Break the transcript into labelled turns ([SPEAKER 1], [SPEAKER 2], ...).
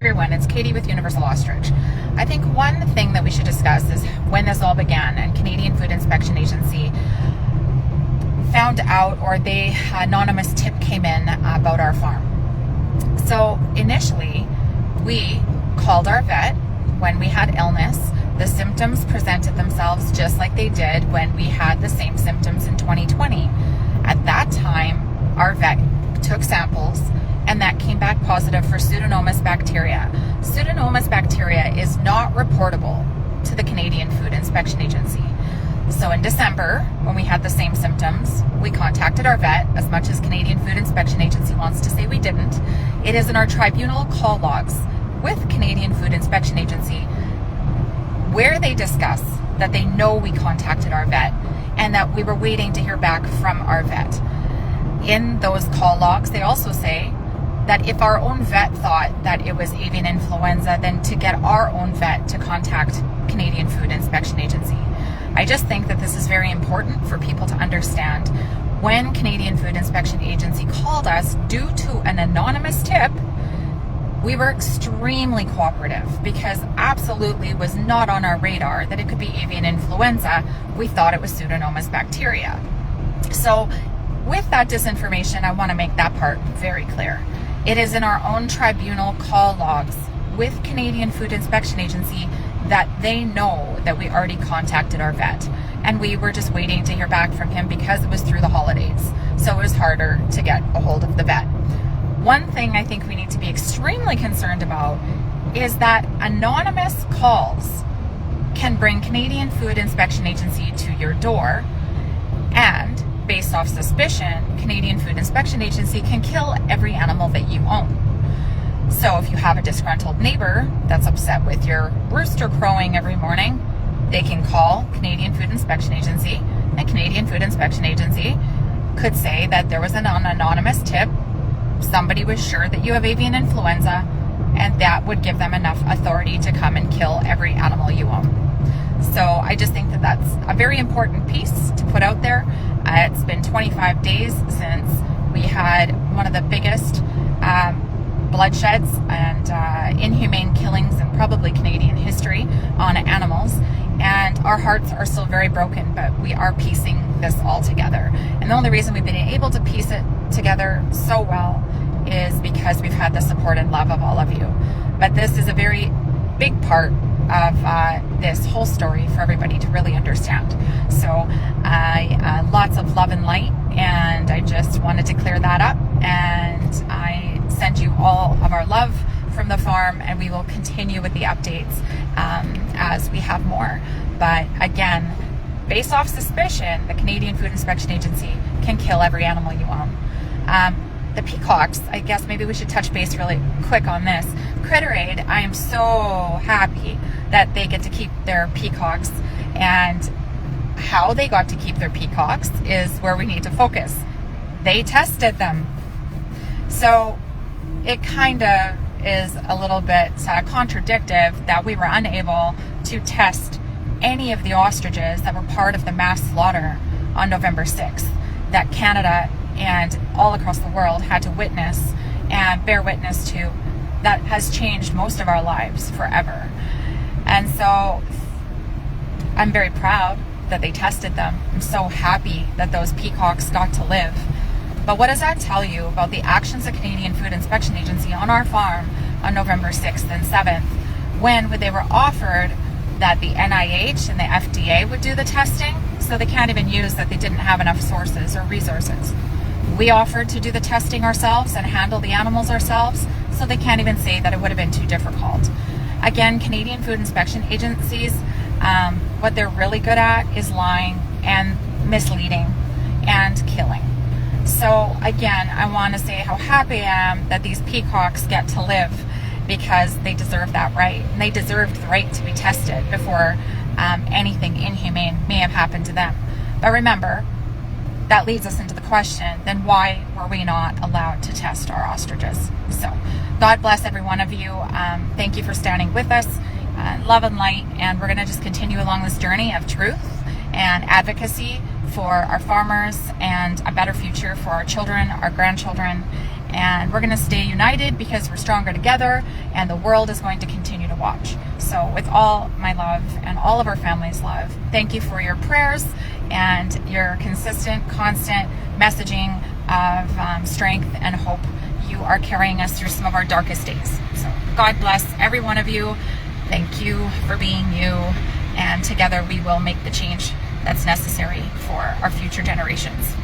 [SPEAKER 1] everyone, it's Katie with Universal Ostrich. I think one thing that we should discuss is when this all began and Canadian Food Inspection Agency found out, or the anonymous tip came in about our farm. So initially, we called our vet when we had illness. The symptoms presented themselves just like they did when we had the same symptoms in 2020. At that time, our vet took samples and that came back positive for Pseudomonas bacteria. Pseudomonas bacteria is not reportable to the Canadian Food Inspection Agency. So in December, when we had the same symptoms, we contacted our vet, as much as Canadian Food Inspection Agency wants to say we didn't. It is in our tribunal call logs with Canadian Food Inspection Agency where they discuss that they know we contacted our vet and that we were waiting to hear back from our vet. In those call logs, they also say that if our own vet thought that it was avian influenza, then to get our own vet to contact Canadian Food Inspection Agency. I just think that this is very important for people to understand. When Canadian Food Inspection Agency called us due to an anonymous tip, we were extremely cooperative because absolutely was not on our radar that it could be avian influenza. We thought it was Pseudomonas bacteria. So with that disinformation, I want to make that part very clear. It is in our own tribunal call logs with Canadian Food Inspection Agency that they know that we already contacted our vet. And we were just waiting to hear back from him because it was through the holidays. So it was harder to get a hold of the vet. One thing I think we need to be extremely concerned about is that anonymous calls can bring Canadian Food Inspection Agency to your door, and based off suspicion, Canadian Food Inspection Agency can kill every animal that you own. So if you have a disgruntled neighbor that's upset with your rooster crowing every morning, they can call Canadian Food Inspection Agency, and Canadian Food Inspection Agency could say that there was an anonymous tip, somebody was sure that you have avian influenza, and that would give them enough authority to come and kill every animal you own. So I just think that that's a very important piece to put out there. It's been 25 days since we had one of the biggest bloodsheds and inhumane killings in probably Canadian history on animals, and our hearts are still very broken, but we are piecing this all together. And the only reason we've been able to piece it together so well is because we've had the support and love of all of you. But this is a very big part of this whole story for everybody to really understand. So lots of love and light, and I just wanted to clear that up, and I send you all of our love from the farm, and we will continue with the updates as we have more. But again, based off suspicion, the Canadian Food Inspection Agency can kill every animal you own. The peacocks, I guess maybe we should touch base really quick on this. Critter Aid, I am so happy that they get to keep their peacocks, and how they got to keep their peacocks is where we need to focus. They tested them. So it kind of is a little bit contradictive that we were unable to test any of the ostriches that were part of the mass slaughter on November 6th, that Canada and all across the world had to witness and bear witness to, that has changed most of our lives forever. And so I'm very proud that they tested them. I'm so happy that those peacocks got to live. But what does that tell you about the actions of Canadian Food Inspection Agency on our farm on November 6th and 7th, when they were offered that the NIH and the FDA would do the testing, so they can't even use that they didn't have enough sources or resources. We offered to do the testing ourselves and handle the animals ourselves, so they can't even say that it would have been too difficult. Again, Canadian Food Inspection Agencies, what they're really good at is lying and misleading and killing. So again, I want to say how happy I am that these peacocks get to live, because they deserve that right. And they deserve the right to be tested before anything inhumane may have happened to them. But remember, that leads us into the question, then why were we not allowed to test our ostriches? So God bless every one of you. Thank you for standing with us. Love and light, and we're going to just continue along this journey of truth and advocacy for our farmers and a better future for our children, our grandchildren, and we're going to stay united because we're stronger together, and the world is going to continue to watch. So with all my love and all of our family's love, thank you for your prayers and your consistent, constant messaging of strength and hope. You are carrying us through some of our darkest days. So God bless every one of you. Thank you for being you, and together we will make the change that's necessary for our future generations.